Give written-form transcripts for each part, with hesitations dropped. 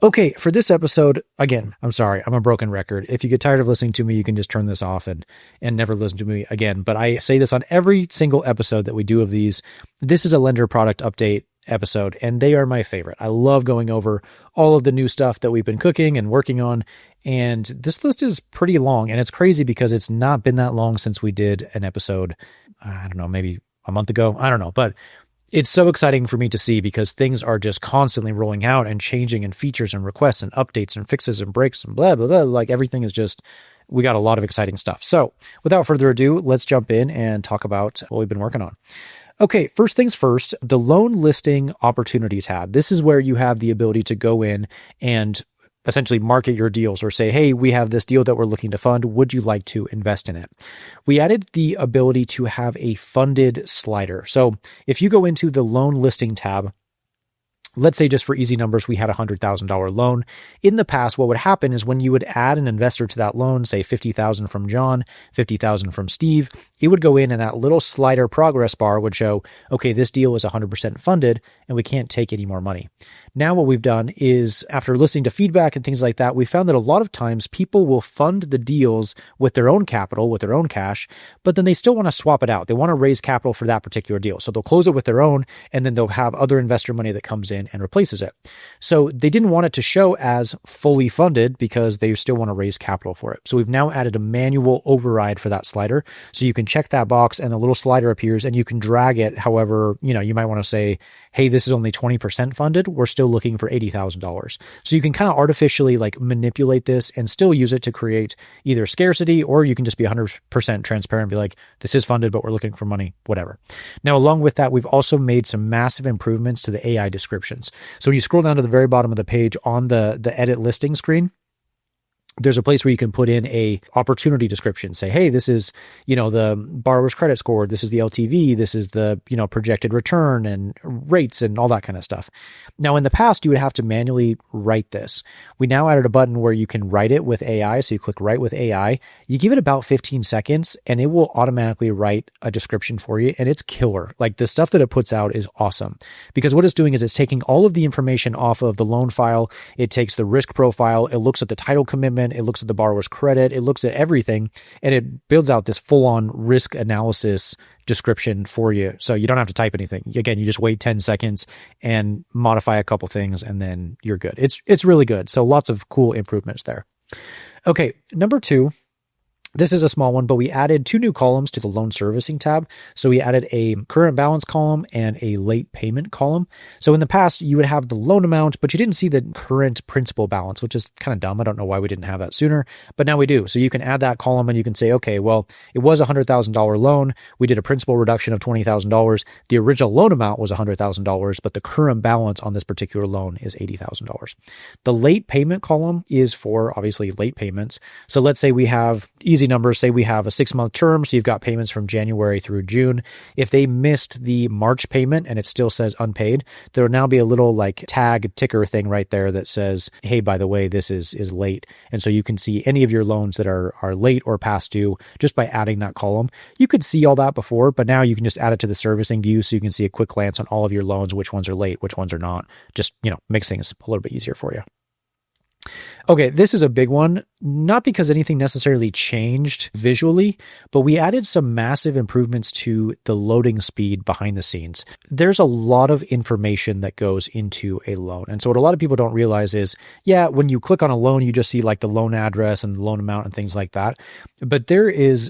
Okay, for this episode, again, I'm sorry, I'm a broken record. If you get tired of listening to me, you can just turn this off and never listen to me again. But I say this on every single episode that we do of these. This is a Lendr product update episode, and they are my favorite. I love going over all of the new stuff that we've been cooking and working on. And this list is pretty long, and it's crazy because it's not been that long since we did an episode, I don't know, maybe a month ago. I don't know, but it's so exciting for me to see because things are just constantly rolling out and changing, and features and requests and updates and fixes and breaks and blah, blah, blah. Like everything is just, we got a lot of exciting stuff. So without further ado, let's jump in and talk about what we've been working on. Okay, first things first, the loan listing opportunity tab. This is where you have the ability to go in and essentially market your deals or say, hey, we have this deal that we're looking to fund. Would you like to invest in it? We added the ability to have a funded slider. So if you go into the loan listing tab, let's say just for easy numbers, we had a $100,000 loan. In the past, what would happen is when you would add an investor to that loan, say $50,000 from John, $50,000 from Steve, it would go in and that little slider progress bar would show, okay, this deal is 100% funded and we can't take any more money. Now what we've done is, after listening to feedback and things like that, we found that a lot of times people will fund the deals with their own capital, with their own cash, but then they still want to swap it out. They want to raise capital for that particular deal. So they'll close it with their own, and then they'll have other investor money that comes in and replaces it. So they didn't want it to show as fully funded because they still want to raise capital for it. So we've now added a manual override for that slider. So you can check that box and a little slider appears and you can drag it. However, you might want to say, hey, this is only 20% funded. We're still looking for $80,000. So you can kind of artificially manipulate this and still use it to create either scarcity, or you can just be 100% transparent and be like, this is funded, but we're looking for money, whatever. Now, along with that, we've also made some massive improvements to the AI descriptions. So when you scroll down to the very bottom of the page on the edit listing screen, there's a place where you can put in a opportunity description. Say, hey, this is, the borrower's credit score. This is the LTV. This is the, projected return and rates and all that kind of stuff. Now, in the past, you would have to manually write this. We now added a button where you can write it with AI. So you click write with AI. You give it about 15 seconds and it will automatically write a description for you. And it's killer. Like, the stuff that it puts out is awesome, because what it's doing is it's taking all of the information off of the loan file. It takes the risk profile. It looks at the title commitment. It looks at the borrower's credit. It looks at everything, and it builds out this full-on risk analysis description for you. So you don't have to type anything. Again, you just wait 10 seconds and modify a couple things, and then you're good. It's really good. So lots of cool improvements there. Okay, number 2. This is a small one, but we added 2 new columns to the loan servicing tab. So we added a current balance column and a late payment column. So in the past, you would have the loan amount, but you didn't see the current principal balance, which is kind of dumb. I don't know why we didn't have that sooner, but now we do. So you can add that column and you can say, okay, well, it was a $100,000 loan. We did a principal reduction of $20,000. The original loan amount was $100,000, but the current balance on this particular loan is $80,000. The late payment column is for, obviously, late payments. So let's say we have easy numbers. Say we have a 6-month term. So you've got payments from January through June. If they missed the March payment and it still says unpaid, there will now be a little tag ticker thing right there that says, hey, by the way, this is late. And so you can see any of your loans that are late or past due just by adding that column. You could see all that before, but now you can just add it to the servicing view. So you can see a quick glance on all of your loans, which ones are late, which ones are not. Just, makes things a little bit easier for you. Okay, this is a big one, not because anything necessarily changed visually, but we added some massive improvements to the loading speed behind the scenes. There's a lot of information that goes into a loan. And so what a lot of people don't realize is, when you click on a loan, you just see the loan address and the loan amount and things like that. But there is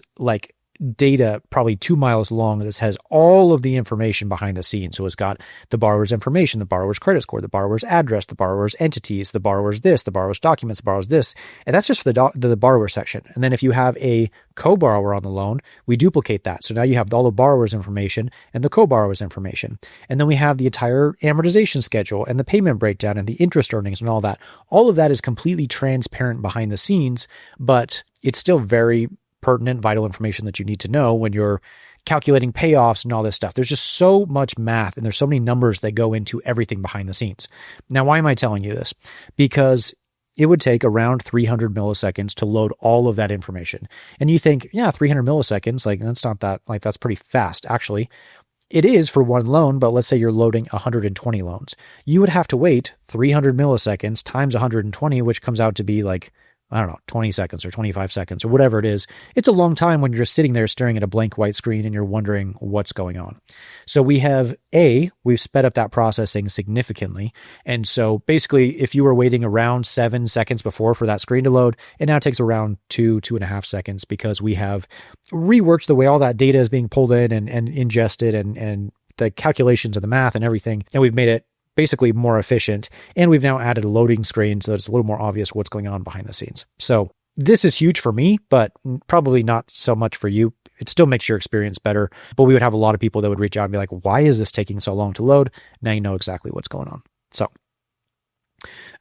data probably 2 miles long that has all of the information behind the scenes. So it's got the borrower's information, the borrower's credit score, the borrower's address, the borrower's entities, the borrower's this, the borrower's documents, the borrower's this. And that's just for the borrower section. And then if you have a co-borrower on the loan, we duplicate that. So now you have all the borrower's information and the co-borrower's information. And then we have the entire amortization schedule and the payment breakdown and the interest earnings and all that. All of that is completely transparent behind the scenes, but it's still very pertinent, vital information that you need to know when you're calculating payoffs and all this stuff. There's just so much math and there's so many numbers that go into everything behind the scenes. Now, why am I telling you this? Because it would take around 300 milliseconds to load all of that information. And you think, 300 milliseconds, that's not that, that's pretty fast. Actually, It is for one loan, but let's say you're loading 120 loans. You would have to wait 300 milliseconds times 120, which comes out to be like, I don't know, 20 seconds or 25 seconds or whatever it is. It's a long time when you're just sitting there staring at a blank white screen and you're wondering what's going on. So we've sped up that processing significantly. And so basically, if you were waiting around 7 seconds before for that screen to load, it now takes around 2.5 seconds because we have reworked the way all that data is being pulled in and ingested and the calculations of the math and everything. And we've made it basically more efficient. And we've now added a loading screen so that it's a little more obvious what's going on behind the scenes. So this is huge for me, but probably not so much for you. It still makes your experience better, but we would have a lot of people that would reach out and be like, why is this taking so long to load? Now you know exactly what's going on. So,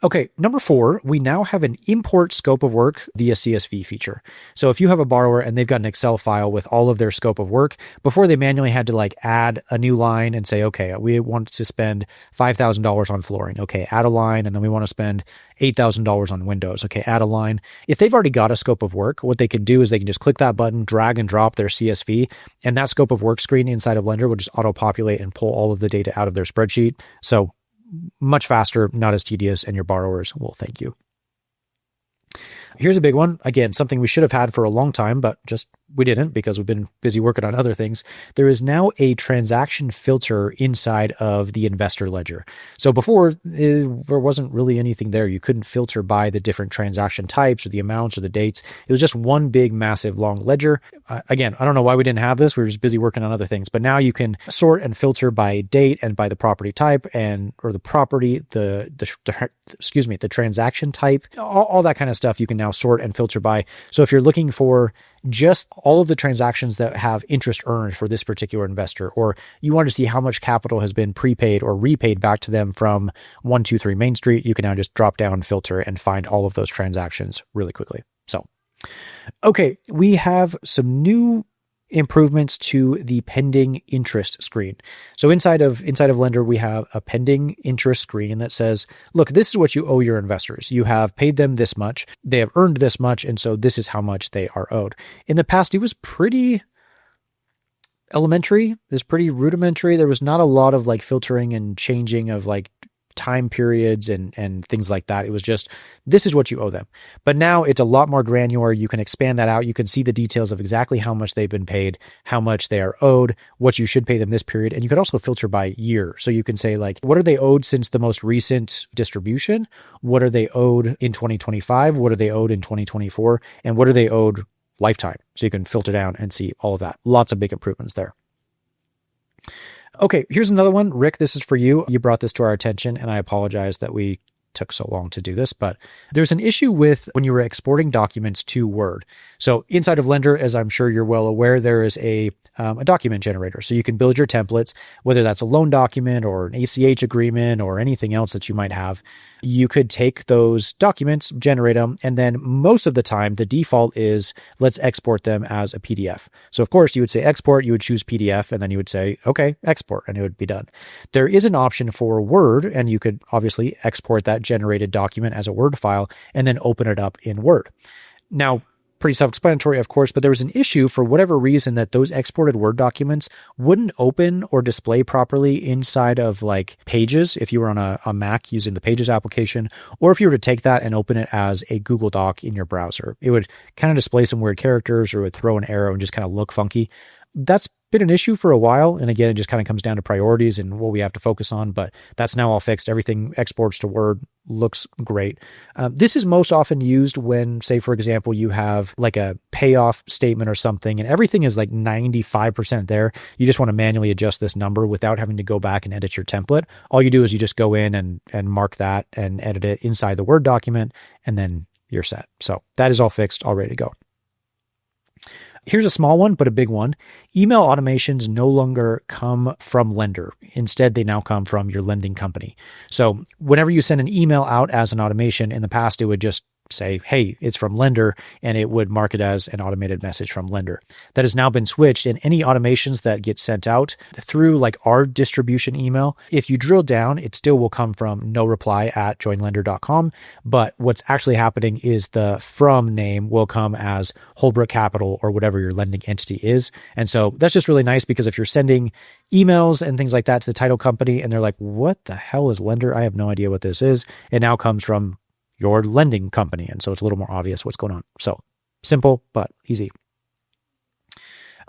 okay, number 4, we now have an import scope of work via CSV feature. So if you have a borrower and they've got an Excel file with all of their scope of work, before they manually had to like add a new line and say, okay, we want to spend $5,000 on flooring. Okay, add a line. And then we want to spend $8,000 on windows. Okay, add a line. If they've already got a scope of work, what they can do is they can just click that button, drag and drop their CSV, and that scope of work screen inside of Lendr will just auto-populate and pull all of the data out of their spreadsheet. So much faster, not as tedious, and your borrowers will thank you. Here's a big one. Again, something we should have had for a long time, but just we didn't because we've been busy working on other things. There is now a transaction filter inside of the investor ledger. So before, there wasn't really anything there. You couldn't filter by the different transaction types or the amounts or the dates. It was just one big, massive, long ledger. Again, I don't know why we didn't have this. We were just busy working on other things. But now you can sort and filter by date and by the property type or the property, the transaction type, all that kind of stuff you can now sort and filter by. So if you're looking for just all of the transactions that have interest earned for this particular investor, or you want to see how much capital has been prepaid or repaid back to them from 123 Main Street, you can now just drop down, filter, and find all of those transactions really quickly. So, okay, we have some new improvements to the pending interest screen. So inside of Lendr, we have a pending interest screen that says, look, this is what you owe your investors. You have paid them this much. They have earned this much. And so this is how much they are owed. In the past, it was pretty elementary. It was pretty rudimentary. There was not a lot of like filtering and changing of like time periods and things like that. It was just, this is what you owe them. But now it's a lot more granular. You can expand that out. You can see the details of exactly how much they've been paid, how much they are owed, what you should pay them this period. And you could also filter by year. So you can say like, what are they owed since the most recent distribution? What are they owed in 2025? What are they owed in 2024? And what are they owed lifetime? So you can filter down and see all of that. Lots of big improvements there. Okay, here's another one. Rick, this is for you. You brought this to our attention, and I apologize that we took so long to do this, but there's an issue with when you were exporting documents to Word. So inside of Lendr, as I'm sure you're well aware, there is a document generator. So you can build your templates, whether that's a loan document or an ACH agreement or anything else that you might have. You could take those documents, generate them, and then most of the time, the default is let's export them as a PDF. So of course, you would say export, you would choose PDF, and then you would say, okay, export, and it would be done. There is an option for Word, and you could obviously export that generated document as a Word file and then open it up in Word. Now, pretty self-explanatory, of course, but there was an issue for whatever reason that those exported Word documents wouldn't open or display properly inside of like Pages if you were on a Mac using the Pages application, or if you were to take that and open it as a Google Doc in your browser. It would kind of display some weird characters or would throw an arrow and just kind of look funky. That's been an issue for a while. And again, it just kind of comes down to priorities and what we have to focus on, but that's now all fixed. Everything exports to Word, looks great. This is most often used when, say, for example, you have like a payoff statement or something and everything is like 95% there. You just want to manually adjust this number without having to go back and edit your template. All you do is you just go in and mark that and edit it inside the Word document, and then you're set. So that is all fixed, all ready to go. Here's a small one, but a big one. Email automations no longer come from Lendr. Instead, they now come from your lending company. So whenever you send an email out as an automation, in the past, it would just say, hey, it's from Lendr, and it would mark it as an automated message from Lendr. That has now been switched, and any automations that get sent out through like our distribution email, if you drill down, it still will come from no reply at joinlendr.com. But what's actually happening is the from name will come as Holbrook Capital or whatever your lending entity is. And so that's just really nice, because if you're sending emails and things like that to the title company and they're like, what the hell is Lendr? I have no idea what this is. It now comes from your lending company. And so it's a little more obvious what's going on. So simple, but easy.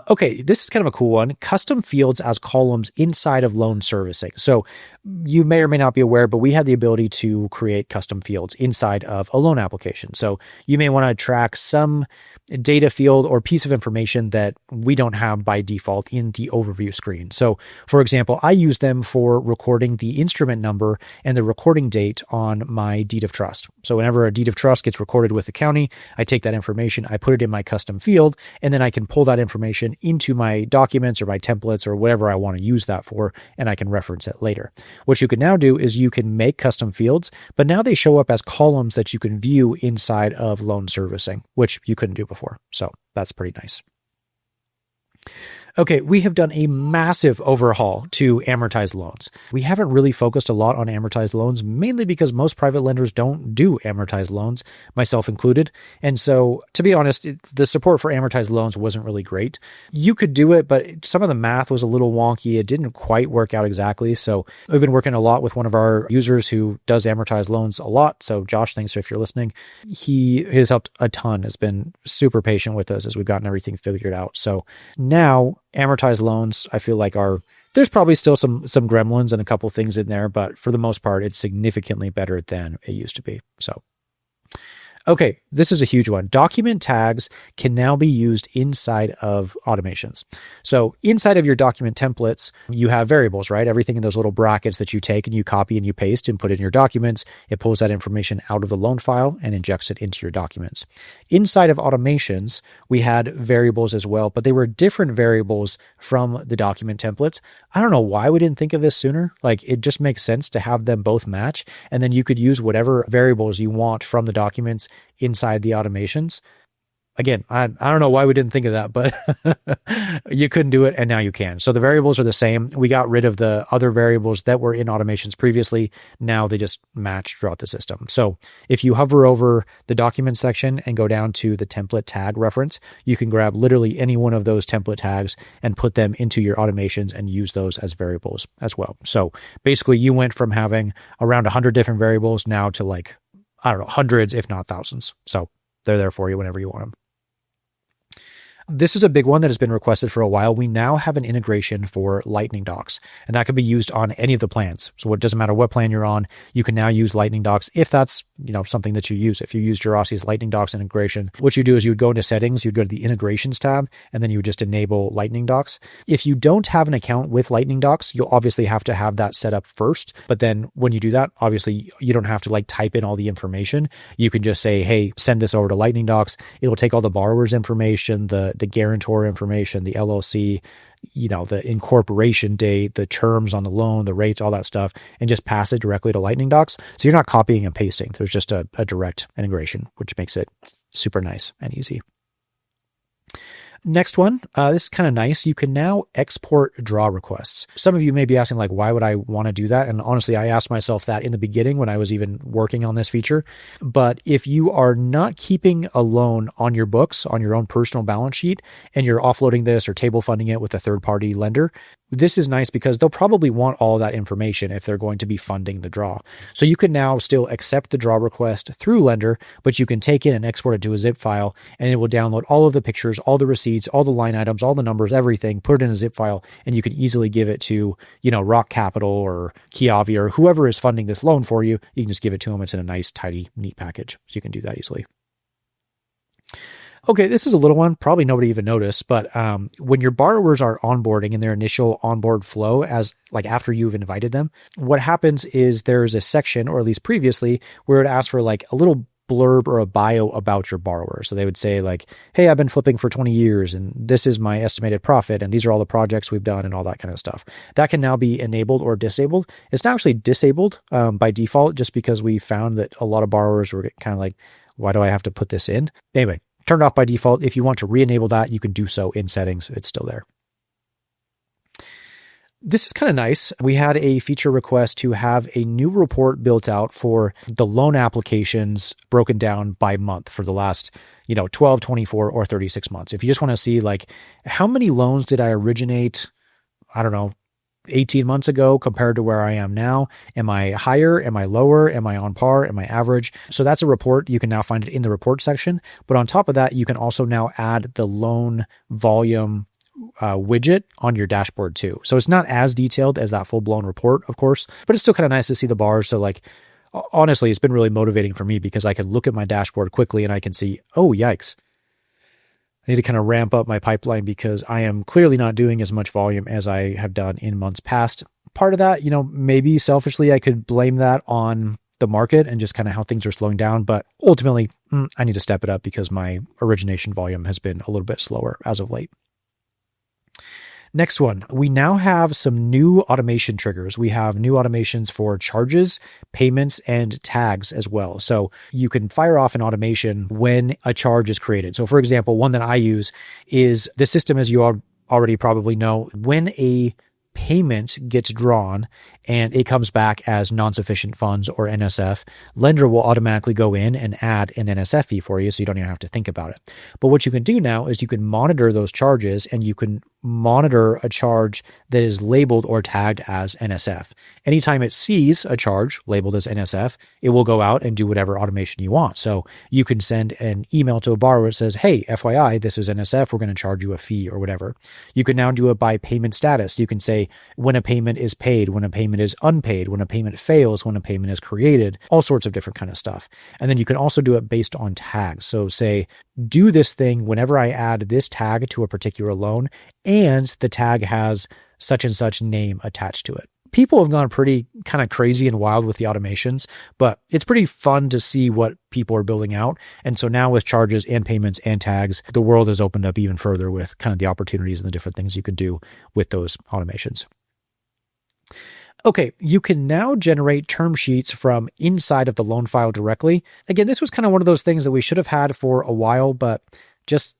Okay, this is kind of a cool one. Custom fields as columns inside of loan servicing. So you may or may not be aware, but we have the ability to create custom fields inside of a loan application. So you may want to track some data field or piece of information that we don't have by default in the overview screen. So for example, I use them for recording the instrument number and the recording date on my deed of trust. So whenever a deed of trust gets recorded with the county, I take that information, I put it in my custom field, and then I can pull that information into my documents or my templates or whatever I want to use that for, and I can reference it later. What you can now do is you can make custom fields, but now they show up as columns that you can view inside of loan servicing, which you couldn't do before. So that's pretty nice. Okay, we have done a massive overhaul to amortized loans. We haven't really focused a lot on amortized loans, mainly because most private lenders don't do amortized loans, myself included. And so, to be honest, the support for amortized loans wasn't really great. You could do it, but some of the math was a little wonky. It didn't quite work out exactly. So we've been working a lot with one of our users who does amortized loans a lot. So Josh, thanks if you're listening. He has helped a ton, has been super patient with us as we've gotten everything figured out. So now amortized loans, I feel like there's probably still some gremlins and a couple things in there, but for the most part, it's significantly better than it used to be. So, okay, this is a huge one. Document tags can now be used inside of automations. So inside of your document templates, you have variables, right? Everything in those little brackets that you take and you copy and you paste and put in your documents. It pulls that information out of the loan file and injects it into your documents. Inside of automations, we had variables as well, but they were different variables from the document templates. I don't know why we didn't think of this sooner. Like, it just makes sense to have them both match, and then you could use whatever variables you want from the documents inside the automations. Again, I don't know why we didn't think of that, but you couldn't do it, and now you can. So the variables are the same. We got rid of the other variables that were in automations previously. Now they just match throughout the system. So if you hover over the document section and go down to the template tag reference, you can grab literally any one of those template tags and put them into your automations and use those as variables as well. So basically you went from having around 100 different variables now to like, I don't know, hundreds, if not thousands. So they're there for you whenever you want them. This is a big one that has been requested for a while. We now have an integration for Lightning Docs, and that can be used on any of the plans. So it doesn't matter what plan you're on, you can now use Lightning Docs if that's, something that you use. If you use Jurassi's Lightning Docs integration, what you do is you would go into settings, you'd go to the integrations tab, and then you would just enable Lightning Docs. If you don't have an account with Lightning Docs, you'll obviously have to have that set up first. But then when you do that, obviously you don't have to like type in all the information. You can just say, hey, send this over to Lightning Docs. It'll take all the borrower's information, the guarantor information, the LLC, the incorporation date, the terms on the loan, the rates, all that stuff, and just pass it directly to Lightning Docs. So you're not copying and pasting. There's just a direct integration, which makes it super nice and easy. Next one, this is kind of nice. You can now export draw requests. Some of you may be asking, like, why would I want to do that? And honestly, I asked myself that in the beginning when I was even working on this feature. But if you are not keeping a loan on your books, on your own personal balance sheet, and you're offloading this or table funding it with a third-party lender, this is nice because they'll probably want all that information if they're going to be funding the draw. So you can now still accept the draw request through Lendr, but you can take it and export it to a zip file, and it will download all of the pictures, all the receipts, all the line items, all the numbers, everything, put it in a zip file, and you can easily give it to, Rock Capital or Kiavi or whoever is funding this loan for you. You can just give it to them. It's in a nice, tidy, neat package. So you can do that easily. Okay, this is a little one, probably nobody even noticed, but when your borrowers are onboarding in their initial onboard flow, as like after you've invited them, what happens is there's a section, or at least previously, where it asks for like a little blurb or a bio about your borrower. So they would say like, hey, I've been flipping for 20 years and this is my estimated profit and these are all the projects we've done and all that kind of stuff. That can now be enabled or disabled. It's not actually disabled by default, just because we found that a lot of borrowers were kind of like Why do I have to put this in? Anyway, turned off by default. If you want to re-enable that, you can do so in settings. It's still there. This is kind of nice. We had a feature request to have a new report built out for the loan applications broken down by month for the last, 12, 24, or 36 months. If you just want to see like how many loans did I originate, 18 months ago compared to where I am now? Am I higher? Am I lower? Am I on par? Am I average? So that's a report. You can now find it in the report section. But on top of that, you can also now add the loan volume widget on your dashboard too. So it's not as detailed as that full-blown report, of course, but it's still kind of nice to see the bars. So like, honestly, it's been really motivating for me because I can look at my dashboard quickly and I can see, oh, yikes. I need to kind of ramp up my pipeline because I am clearly not doing as much volume as I have done in months past. Part of that, maybe selfishly, I could blame that on the market and just kind of how things are slowing down. But ultimately, I need to step it up because my origination volume has been a little bit slower as of late. Next one, we now have some new automation triggers. We have new automations for charges, payments, and tags as well. So you can fire off an automation when a charge is created. So for example, one that I use is the system, as you already probably know, when a payment gets drawn and it comes back as non-sufficient funds or NSF, Lendr will automatically go in and add an NSF fee for you so you don't even have to think about it. But what you can do now is you can monitor those charges and you can monitor a charge that is labeled or tagged as NSF. Anytime it sees a charge labeled as NSF, it will go out and do whatever automation you want. So you can send an email to a borrower that says, hey, FYI, this is NSF. We're going to charge you a fee or whatever. You can now do it by payment status. You can say when a payment is paid, when a payment is unpaid, when a payment fails, when a payment is created, all sorts of different kind of stuff. And then you can also do it based on tags. So say, do this thing whenever I add this tag to a particular loan and the tag has such and such name attached to it. People have gone pretty kind of crazy and wild with the automations, but it's pretty fun to see what people are building out. And so now with charges and payments and tags, the world has opened up even further with kind of the opportunities and the different things you can do with those automations. Okay, you can now generate term sheets from inside of the loan file directly. Again, this was kind of one of those things that we should have had for a while, but just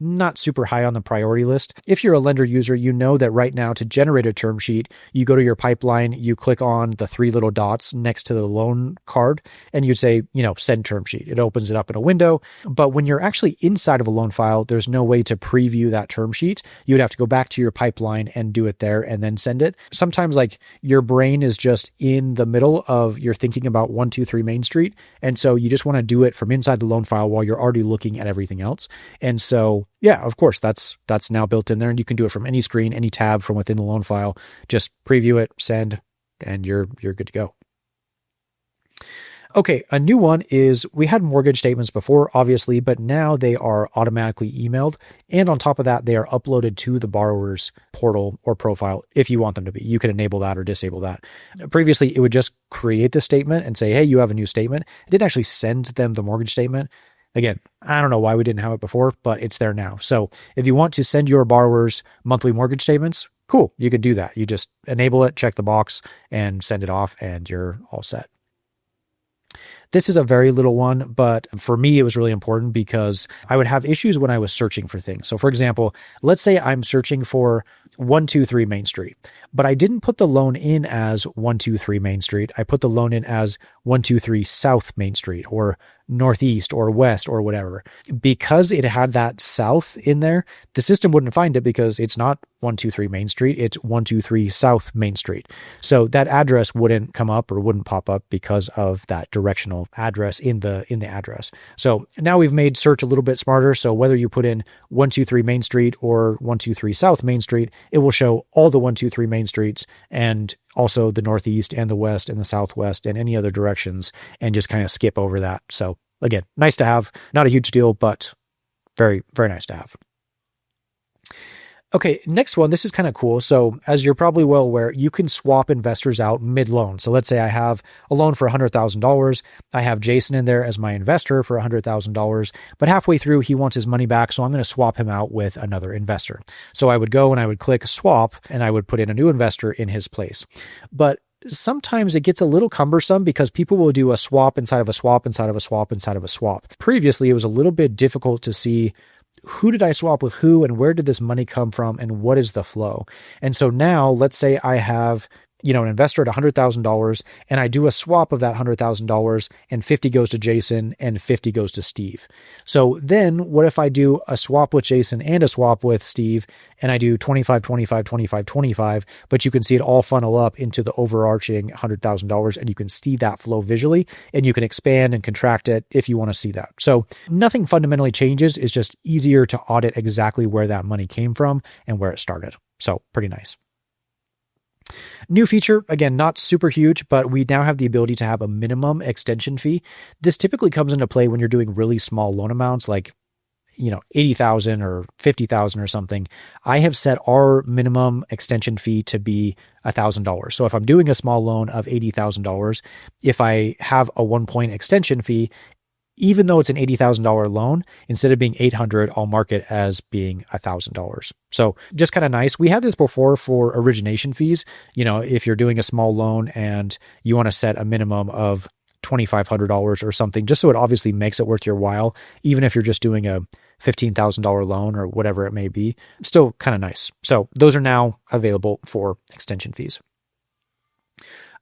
not super high on the priority list. If you're a Lendr user, you know that right now to generate a term sheet, you go to your pipeline, you click on the three little dots next to the loan card, and you say, send term sheet. It opens it up in a window. But when you're actually inside of a loan file, there's no way to preview that term sheet. You would have to go back to your pipeline and do it there and then send it. Sometimes like your brain is just in the middle of you're thinking about 123 Main Street. And so you just want to do it from inside the loan file while you're already looking at everything else. And so yeah, of course, that's now built in there, and you can do it from any screen, any tab from within the loan file. Just preview it, send, and you're good to go. Okay, a new one is we had mortgage statements before, obviously, but now they are automatically emailed. And on top of that, they are uploaded to the borrower's portal or profile if you want them to be. You can enable that or disable that. Previously, it would just create the statement and say, hey, you have a new statement. It didn't actually send them the mortgage statement. Again, I don't know why we didn't have it before, but it's there now. So if you want to send your borrowers monthly mortgage statements, cool, you can do that. You just enable it, check the box, and send it off, and you're all set. This is a very little one, but for me, it was really important because I would have issues when I was searching for things. So for example, let's say I'm searching for 123 Main Street, but I didn't put the loan in as 123 Main Street. I put the loan in as 123 South Main Street or Northeast or West or whatever. Because it had that South in there, the system wouldn't find it because it's not 123 Main Street, it's 123 South Main Street. So that address wouldn't come up or wouldn't pop up because of that directional address in the address. So now we've made search a little bit smarter. So whether you put in 123 Main Street or 123 South Main Street, it will show all the 123 Main Streets and also the Northeast and the West and the Southwest and any other directions, and just kind of skip over that. So again, nice to have, not a huge deal, but very, very nice to have. Okay, next one. This is kind of cool. So as you're probably well aware, you can swap investors out mid-loan. So let's say I have a loan for $100,000. I have Jason in there as my investor for $100,000, but halfway through he wants his money back. So I'm going to swap him out with another investor. So I would go and I would click swap and I would put in a new investor in his place. But sometimes it gets a little cumbersome because people will do a swap inside of a swap inside of a swap inside of a swap. Previously, it was a little bit difficult to see who did I swap with who and where did this money come from and what is the flow. And so now let's say I have an investor at $100,000 and I do a swap of that $100,000 and 50 goes to Jason and 50 goes to Steve. So then what if I do a swap with Jason and a swap with Steve and I do 25, 25, 25, 25, but you can see it all funnel up into the overarching $100,000 and you can see that flow visually and you can expand and contract it if you want to see that. So nothing fundamentally changes. It's just easier to audit exactly where that money came from and where it started. So pretty nice. New feature, again, not super huge, but we now have the ability to have a minimum extension fee. This typically comes into play when you're doing really small loan amounts like, $80,000 or $50,000 or something. I have set our minimum extension fee to be $1,000. So if I'm doing a small loan of $80,000, if I have a 1-point extension fee, even though it's an $80,000 loan, instead of being $800, I'll mark it as being $1,000. So just kind of nice. We had this before for origination fees. If you're doing a small loan and you want to set a minimum of $2,500 or something, just so it obviously makes it worth your while, even if you're just doing a $15,000 loan or whatever it may be, still kind of nice. So those are now available for extension fees.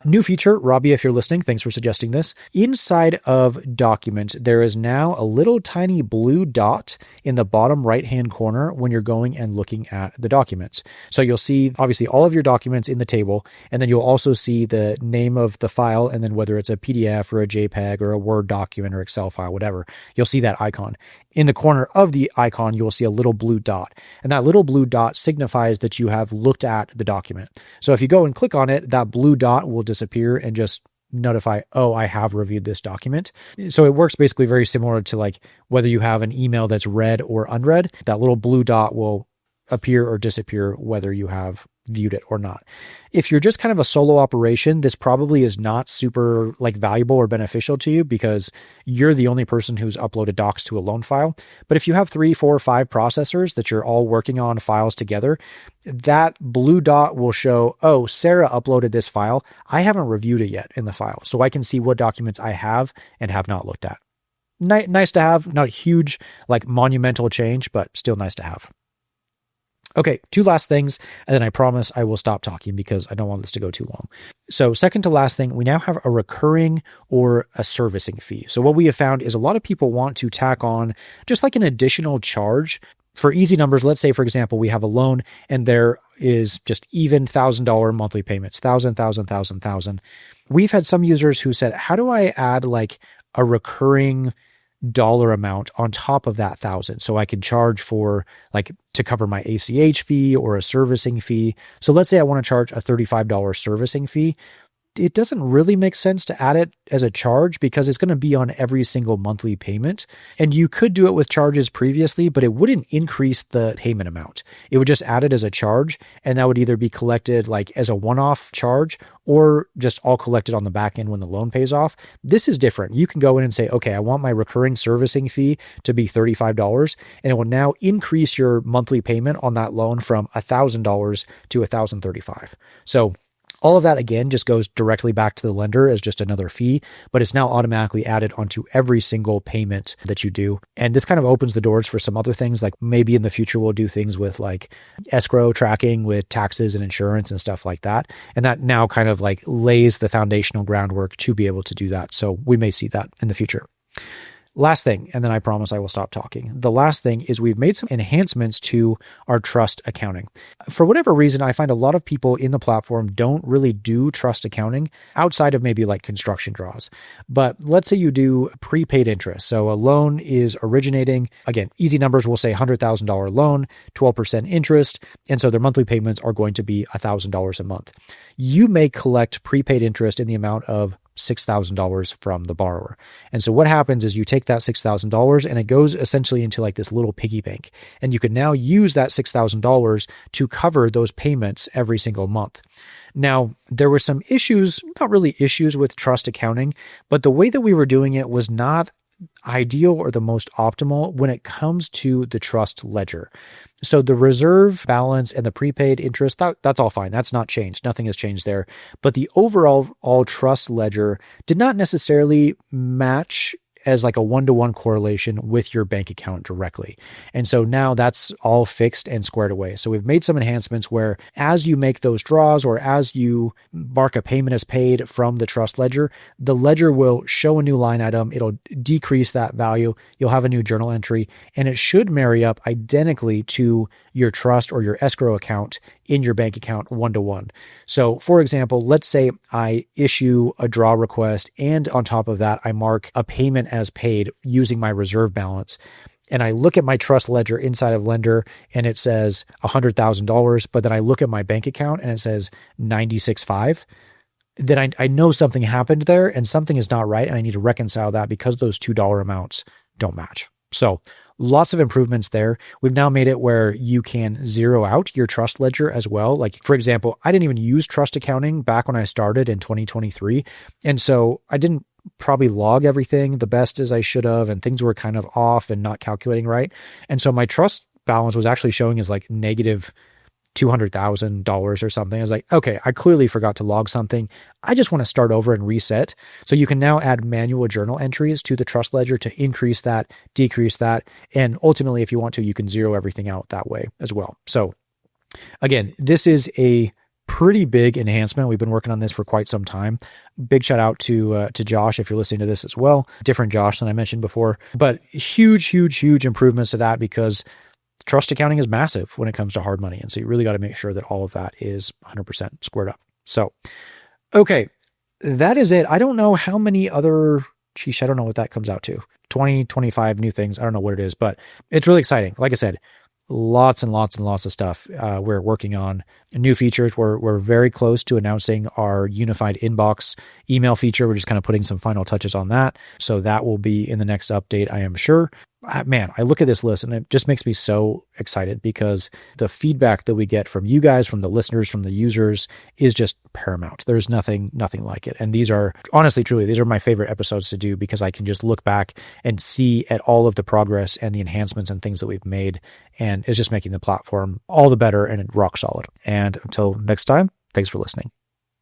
New feature, Robbie, if you're listening, thanks for suggesting this. Inside of Document, there is now a little tiny blue dot in the bottom right-hand corner when you're going and looking at the documents. So you'll see, obviously, all of your documents in the table, and then you'll also see the name of the file, and then whether it's a PDF or a JPEG or a Word document or Excel file, whatever, you'll see that icon. In the corner of the icon, you will see a little blue dot, and that little blue dot signifies that you have looked at the document. So if you go and click on it, that blue dot will disappear and just notify, oh, I have reviewed this document. So it works basically very similar to like whether you have an email that's read or unread, that little blue dot will appear or disappear whether you have viewed it or not. If you're just kind of a solo operation, this probably is not super valuable or beneficial to you because you're the only person who's uploaded docs to a loan file. But if you have 3, 4, 5 processors that you're all working on files together, that blue dot will show, oh, Sarah uploaded this file. I haven't reviewed it yet in the file. So I can see what documents I have and have not looked at. Nice to have, not a huge, monumental change, but still nice to have. Okay, 2 last things, and then I promise I will stop talking because I don't want this to go too long. So second to last thing, we now have a recurring or a servicing fee. So what we have found is a lot of people want to tack on just an additional charge. For easy numbers, let's say, for example, we have a loan and there is just even $1,000 monthly payments, 1,000. We've had some users who said, how do I add a recurring dollar amount on top of that 1,000 so I can charge for to cover my ACH fee or a servicing fee. So let's say I want to charge a $35 servicing fee. It doesn't really make sense to add it as a charge because it's going to be on every single monthly payment. And you could do it with charges previously, but it wouldn't increase the payment amount. It would just add it as a charge, and that would either be collected as a one-off charge or just all collected on the back end when the loan pays off. This is different. You can go in and say, okay, I want my recurring servicing fee to be $35, and it will now increase your monthly payment on that loan from $1,000 to $1,035. So all of that, again, just goes directly back to the lender as just another fee, but it's now automatically added onto every single payment that you do. And this kind of opens the doors for some other things, maybe in the future we'll do things with escrow tracking with taxes and insurance and stuff like that. And that now kind of lays the foundational groundwork to be able to do that. So we may see that in the future. Last thing, and then I promise I will stop talking. The last thing is we've made some enhancements to our trust accounting. For whatever reason, I find a lot of people in the platform don't really do trust accounting outside of maybe construction draws. But let's say you do prepaid interest. So a loan is originating, again, easy numbers will say $100,000 loan, 12% interest. And so their monthly payments are going to be $1,000 a month. You may collect prepaid interest in the amount of $6,000 from the borrower. And so what happens is you take that $6,000 and it goes essentially into this little piggy bank. And you can now use that $6,000 to cover those payments every single month. Now, there were some issues, not really issues with trust accounting, but the way that we were doing it was not ideal or the most optimal when it comes to the trust ledger. So the reserve balance and the prepaid interest, that's all fine. That's not changed. Nothing has changed there. But the overall all trust ledger did not necessarily match as like a one-to-one correlation with your bank account directly. And so now that's all fixed and squared away. So we've made some enhancements where as you make those draws or as you mark a payment as paid from the trust ledger, the ledger will show a new line item. It'll decrease that value. You'll have a new journal entry, and it should marry up identically to your trust or your escrow account in your bank account one-to-one. So for example, let's say I issue a draw request and on top of that, I mark a payment as paid using my reserve balance. And I look at my trust ledger inside of Lendr and it says $100,000, but then I look at my bank account and it says 96.5. Then I know something happened there and something is not right. And I need to reconcile that because those $2 amounts don't match. So lots of improvements there. We've now made it where you can zero out your trust ledger as well. Like, for example, I didn't even use trust accounting back when I started in 2023. And so I didn't probably log everything the best as I should have, and things were kind of off and not calculating right. And so my trust balance was actually showing as like negative $200,000 or something. I was like, okay, I clearly forgot to log something. I just want to start over and reset. So you can now add manual journal entries to the trust ledger to increase that, decrease that. And ultimately, if you want to, you can zero everything out that way as well. So again, this is a pretty big enhancement. We've been working on this for quite some time. Big shout out to Josh if you're listening to this as well. Different Josh than I mentioned before, but huge improvements to that because trust accounting is massive when it comes to hard money. And so you really got to make sure that all of that is 100% squared up. So, okay, that is it. I don't know how many other, I don't know what that comes out to. 20, 25 new things. I don't know what it is, but it's really exciting. Like I said, lots and lots of stuff we're working on. New features. We're very close to announcing our unified inbox email feature. We're just kind of putting some final touches on that. So that will be in the next update, I am sure. Man, I look at this list and it just makes me so excited because the feedback that we get from you guys, from the listeners, from the users is just paramount. There's nothing like it. And these are honestly, truly, these are my favorite episodes to do because I can just look back and see at all of the progress and the enhancements and things that we've made. And it's just making the platform all the better and rock solid. And until next time, thanks for listening.